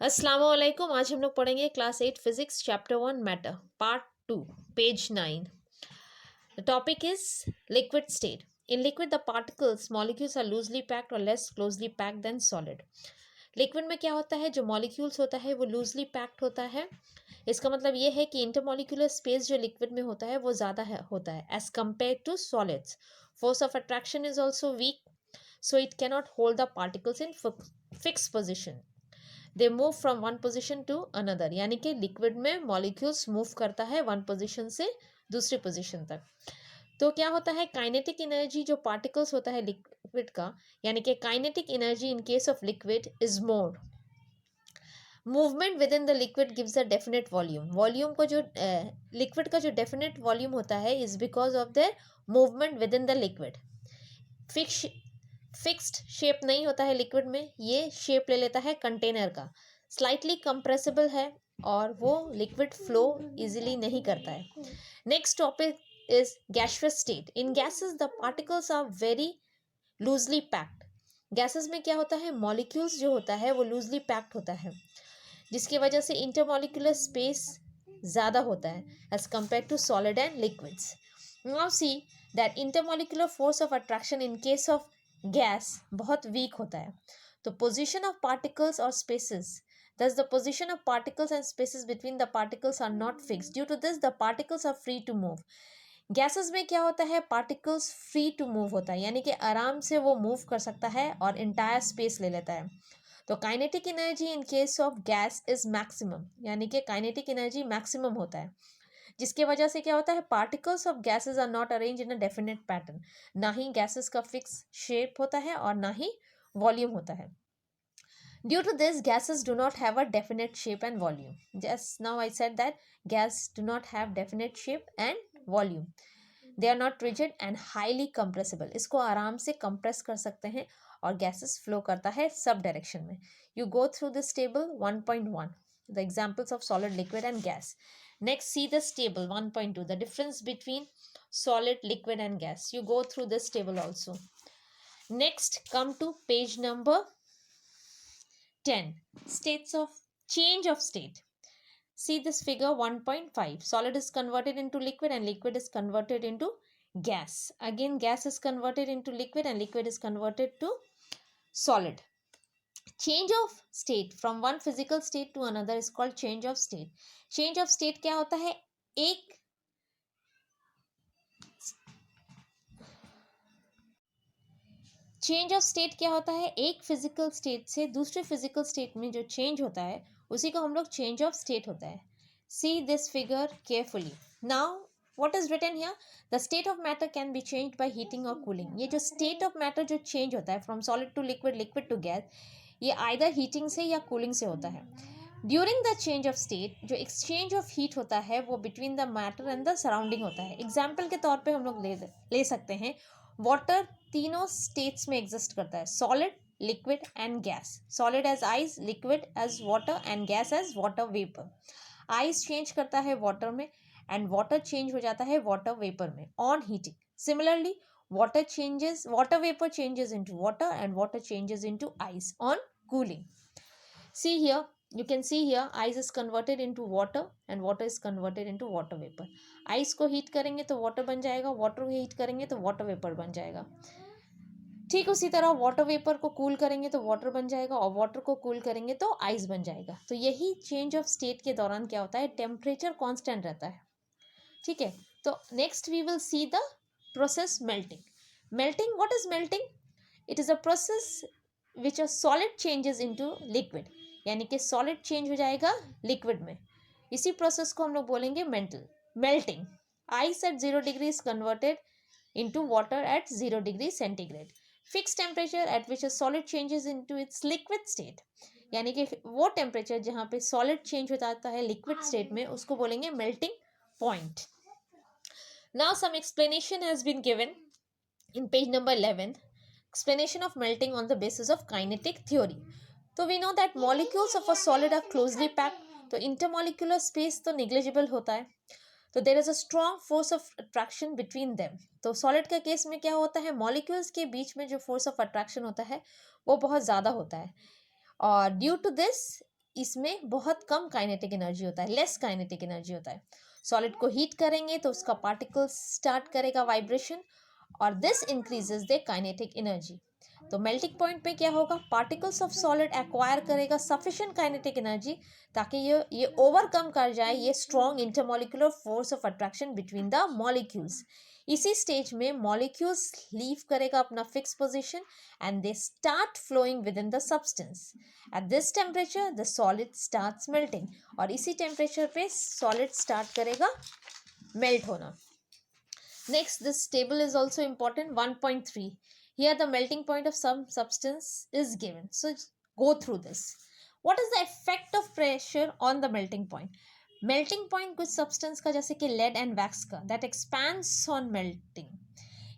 अस्सलाम वालेकुम। आज हम लोग पढ़ेंगे class 8 physics chapter 1 matter part 2 page 9। The topic is liquid state. In liquid the particles molecules are loosely packed और less closely packed than solid. Liquid में क्या होता है, जो मॉलिक्यूल्स होता है वो लूजली पैक्ड होता है। इसका मतलब ये है कि इंटरमॉलिक्यूलर स्पेस जो लिक्विड में होता है वो ज़्यादा होता है as compare to solids. Force of attraction is also weak, so it cannot hold the particles in fix position. They move from one position to another, यानी कि लिक्विड में मॉलिक्यूल्स मूव करता है वन पोजिशन से दूसरी position तक। तो क्या होता है, काइनेटिक एनर्जी जो पार्टिकल्स होता है लिक्विड का, यानी कि kinetic energy in case of liquid is more. Movement with in the liquid gives a definite volume. Volume को जो लिक्विड का जो डेफिनेट वॉल्यूम होता है is because of the movement with in the liquid. Fixed shape नहीं होता है liquid में, ये शेप ले लेता है कंटेनर का। स्लाइटली कंप्रेसिबल है और वो लिक्विड फ्लो इजीली नहीं करता है। Next topic is gaseous state. In gases the particles are very loosely packed. Gases में क्या होता है, मॉलिक्यूल्स जो होता है वो लूजली पैक्ड होता है, जिसकी वजह से इंटरमॉलिक्यूलर स्पेस ज़्यादा होता है as compare to solid and liquids. Now see that intermolecular force of attraction in case of gas बहुत वीक होता है। तो पोजिशन ऑफ पार्टिकल्स और spaces, thus the position of particles and spaces between the particles are not fixed. Due to this the particles are free to move. Gases में क्या होता है, particles free to move होता है, यानी कि आराम से वो मूव कर सकता है और इंटायर स्पेस ले लेता है। तो kinetic energy in case of gas is maximum, यानी कि काइनेटिक एनर्जी मैक्सिमम होता है, जिसकी वजह से क्या होता है, particles of gases are not arrange in a definite pattern. ना ही गैसेस का फिक्स शेप होता है और ना ही वॉल्यूम होता है। Due to this, gases do not have a definite shape and volume. Just now I said that gas do not have definite shape and volume. They are not rigid and highly compressible. इसको आराम से compress कर सकते हैं और gases flow करता है सब direction में. You go through this table 1.1, the examples of solid, liquid and gas. Next, see this table 1.2, the difference between solid, liquid and gas. You go through this table also. Next, come to page number 10, states of change of state. See this figure 1.5. Solid is converted into liquid and liquid is converted into gas. Again, gas is converted into liquid and liquid is converted to solid. Change of state from one physical state to another is called change of state. Change of state क्या होता है, एक change of state क्या होता है, एक physical state से दूसरे फिजिकल स्टेट में जो चेंज होता है उसी को हम लोग चेंज ऑफ स्टेट होता है। See this figure carefully. Now what is written here, the state of matter can be changed by heating और कूलिंग। ये जो स्टेट ऑफ मैटर जो चेंज होता है from solid to liquid, liquid to gas, ये either heating से या cooling से होता है। During the change of state जो एक्सचेंज ऑफ हीट होता है वो between the matter and the surrounding होता है। एग्जाम्पल के तौर पे हम लोग ले सकते हैं, वाटर तीनों स्टेट्स में एग्जिस्ट करता है, solid, liquid and gas. Solid as ice, liquid as water and gas as water vapour. Ice change करता है वाटर में एंड वाटर चेंज हो जाता है वाटर वेपर में on heating. Similarly water vapor changes into water and water changes into ice on cooling. See here, you can see here ice is converted into water and water is converted into water vapor. ice को heat करेंगे तो water बन जाएगा, water को heat करेंगे तो water vapour बन जाएगा। ठीक उसी तरह वाटर वेपर को कूल करेंगे तो वाटर बन जाएगा और वाटर को कूल करेंगे तो आइस बन जाएगा। तो यही चेंज ऑफ स्टेट के दौरान क्या होता है, टेम्परेचर कांस्टेंट रहता है। ठीक है, तो next we will see the process melting. Melting, what is melting? It is a process which a solid changes into liquid, यानी कि सॉलिड चेंज हो जाएगा लिक्विड में। इसी प्रोसेस को हम लोग बोलेंगे melting. Ice eight 0 degree is converted into water at 0 degree centigrade. Fixed temperature at which a solid changes into its liquid state, यानी कि वो टेम्परेचर जहाँ पे सॉलिड चेंज हो जाता है लिक्विड स्टेट में उसको बोलेंगे melting point. Now some explanation has been given in page number 11. Explanation of melting on the basis of kinetic theory. So we know that molecules of a solid are closely packed, तो intermolecular space तो negligible होता है, तो there is a strong force of attraction between them. तो solid के case में क्या होता है, मॉलिक्यूल्स के बीच में जो फोर्स ऑफ अट्रैक्शन होता है वो बहुत ज़्यादा होता है और ड्यू टू दिस इसमें बहुत कम काइनेटिक एनर्जी होता है, लेस काइनेटिक एनर्जी होता है। सॉलिड को हीट करेंगे तो उसका पार्टिकल्स स्टार्ट करेगा वाइब्रेशन और this increases the kinetic energy. तो मेल्टिंग पॉइंट पे क्या होगा, पार्टिकल्स ऑफ सॉलिड एक्वायर करेगा सफिशिएंट काइनेटिक एनर्जी ताकि ये ओवरकम कर जाए ये strong intermolecular force of attraction between the molecules. इसी स्टेज में मॉलिक्यूल्स लीव करेगा अपना fix position and they start flowing within the substance. At this temperature the solid starts melting, और इसी टेम्परेचर पे सॉलिड स्टार्ट करेगा melt होना। Next, this table is also important. 1.3. Here the melting point of some substance is given. So go through this. What is the effect of pressure on the melting point? Melting point कुछ substance का जैसे कि lead and wax का that expands on melting.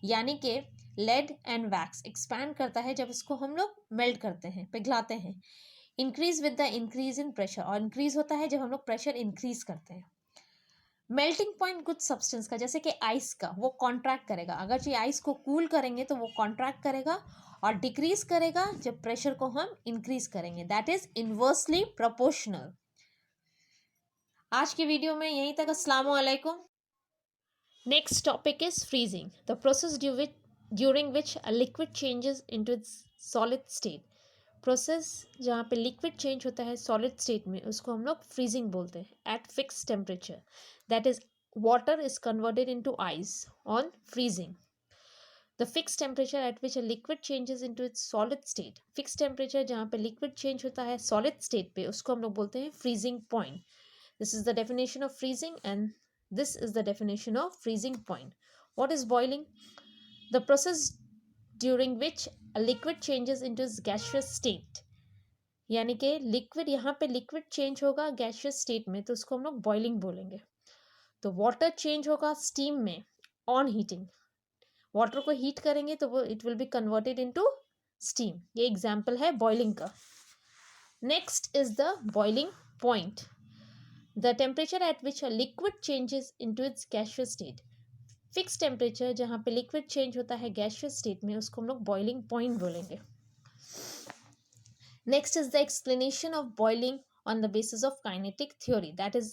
यानी कि lead and wax expand करता है जब इसको हम लोग melt करते हैं, पिघलाते हैं. Increase with the increase in pressure, और increase होता है जब हम लोग pressure increase करते हैं. मेल्टिंग पॉइंट कुछ सब्सटेंस का जैसे कि आइस का वो कॉन्ट्रैक्ट करेगा, अगर जो आइस को कूल करेंगे तो वो कॉन्ट्रैक्ट करेगा और डिक्रीज करेगा जब प्रेशर को हम इंक्रीज करेंगे, दैट इज इनवर्सली प्रोपोर्शनल। आज की वीडियो में यहीं तक। अस्सलाम वालेकुम। Next topic is freezing, the process during which a liquid changes into its solid state. Process जहाँ पे लिक्विड चेंज होता है सॉलिड स्टेट में उसको हम लोग फ्रीजिंग बोलते हैं। Eight fix temperature that is water is converted into ice on freezing. The fixed temperature at which a liquid changes into its solid state, fixed temperature जहाँ पे liquid change होता है solid state पे उसको हम लोग बोलते हैं freezing point. This is the definition of freezing and this is the definition of freezing point. What is boiling? The process during which a liquid changes into its gaseous state. यानी कि liquid यहाँ पे liquid change होगा gaseous state में तो उसको हम लोग boiling बोलेंगे। तो वाटर चेंज होगा स्टीम में ऑन हीटिंग, वाटर को हीट करेंगे तो वो it will be converted into steam. ये एग्जांपल है बॉइलिंग का। Next is the boiling point, the temperature at which a liquid changes into its gaseous state. Fix temperature जहाँ पे लिक्विड चेंज होता है गैसियस स्टेट में उसको हम लोग बॉइलिंग पॉइंट बोलेंगे। Next is the explanation of boiling on the basis of kinetic theory, that is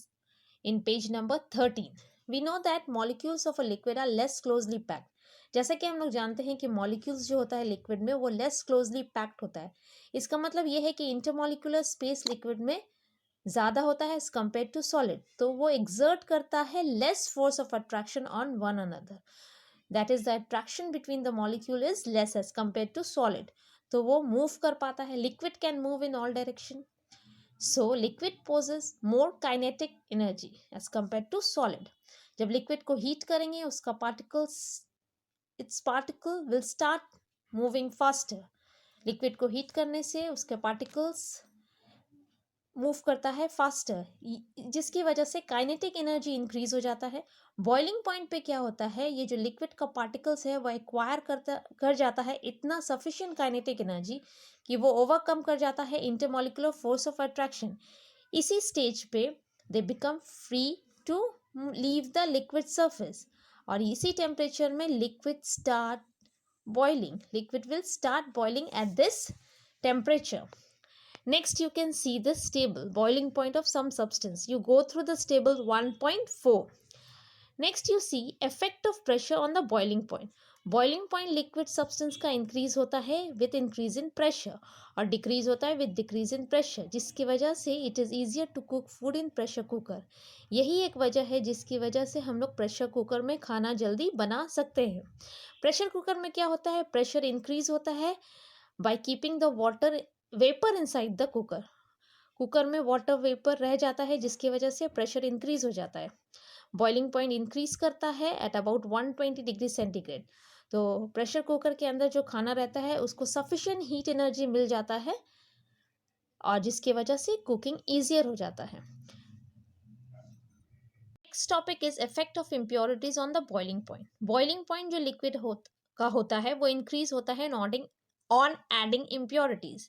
in page number 13. We know that molecules of a liquid are less closely packed. जैसे कि हम लोग जानते हैं कि मॉलिक्यूल्स जो होता है लिक्विड में वो लेस क्लोजली पैक्ड होता है। इसका मतलब ये है कि इंटरमॉलिक्यूलर स्पेस लिक्विड में ज़्यादा होता है एज कम्पेयर टू सॉलिड, तो वो एक्सर्ट करता है less force of attraction on one another, that is the attraction between the molecule is less as compare to solid, तो वो मूव कर पाता है। Liquid can move in all direction, so liquid possesses more kinetic energy as compared to solid. जब liquid को heat करेंगे उसका its particle will start moving faster. Liquid को हीट करने से उसके पार्टिकल्स मूव करता है फास्टर, जिसकी वजह से काइनेटिक एनर्जी इंक्रीज हो जाता है। बॉइलिंग पॉइंट पे क्या होता है, ये जो लिक्विड का पार्टिकल्स है वो एक्वायर कर जाता है इतना सफिशिएंट काइनेटिक एनर्जी कि वो ओवरकम कर जाता है इंटरमॉलिक्यूलर फोर्स ऑफ अट्रैक्शन। इसी स्टेज पे they become free to leave the liquid surface, और इसी टेम्परेचर में liquid start boiling, liquid will start boiling at this temperature. Next, you can see this table, boiling point of some substance. You go through this table 1.4. Next, you see effect of pressure on the boiling point. Boiling point liquid substance का increase होता है with increase in pressure और decrease होता है with decrease in pressure, जिसकी वजह से it is easier to cook food in pressure cooker. यही एक वजह है जिसकी वजह से हम लोग प्रेशर कुकर में खाना जल्दी बना सकते हैं। प्रेशर कुकर में क्या होता है, प्रेशर इंक्रीज होता है by keeping the water vapour inside the cooker, cooker में वाटर वेपर रह जाता है जिसकी वजह से प्रेशर इंक्रीज हो जाता है। बॉइलिंग पॉइंट इंक्रीज करता है एट अबाउट 120 डिग्री सेंटीग्रेड, तो प्रेशर कुकर के अंदर जो खाना रहता है उसको सफिशिएंट हीट एनर्जी मिल जाता है और जिसकी वजह से कुकिंग ईजियर हो जाता है। Next topic is effect of impurities on the boiling point. Boiling point जो लिक्विड का होता है वो इंक्रीज होता है on adding impurities.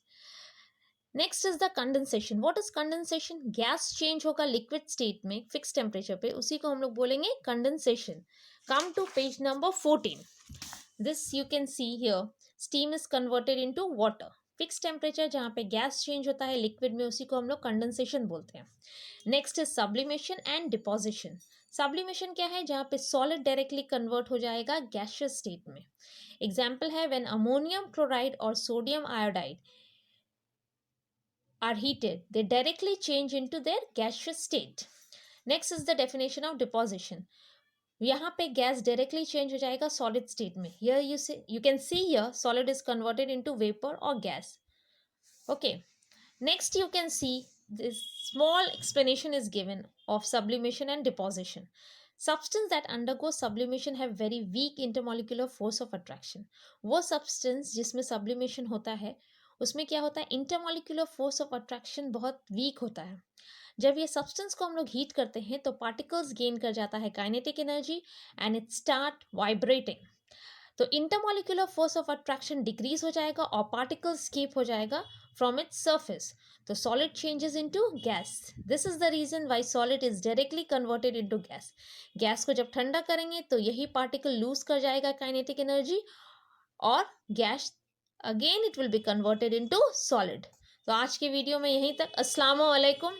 Next is the condensation. What is condensation? Gas change होगा लिक्विड स्टेट में फिक्स टेम्परेचर पे, उसी को हम लोग बोलेंगे condensation. Come to page number 14. This you can see here. Steam is converted into water. Fix temperature जहाँ पे गैस चेंज होता है लिक्विड में, उसी को हम लोग कंडेंसेशन बोलते हैं. Next is sublimation and deposition. Sublimation क्या है? जहाँ पे सॉलिड डायरेक्टली कन्वर्ट हो जाएगा गैसियस स्टेट में. एग्जाम्पल है व्हेन अमोनियम क्लोराइड और sodium iodide are heated, they directly change into their gaseous state. Next is the definition of deposition. यहाँ पे गैस डायरेक्टली चेंज हो जाएगा सॉलिड स्टेट में. Here you can see here solid is converted into vapor or gas. Okay. Next you can see this small explanation is given of sublimation and deposition. Substance that undergo sublimation have very weak intermolecular force of attraction. वो substance जिसमें sublimation होता है उसमें क्या होता है? Intermolecular force of attraction बहुत weak होता है. जब ये सब्सटेंस को हम लोग हीट करते हैं तो पार्टिकल्स गेन कर जाता है kinetic energy and it start vibrating. तो intermolecular force of attraction decrease हो जाएगा और पार्टिकल स्केप हो जाएगा फ्रॉम इट्स सरफेस. तो solid changes into gas. This is the reason why solid is directly converted into gas. Gas को जब ठंडा करेंगे तो यही पार्टिकल लूज कर जाएगा काइनेटिक एनर्जी और gas again it will be converted into solid. तो आज के वीडियो में यहीं तक. अस्सलाम वालेकुम.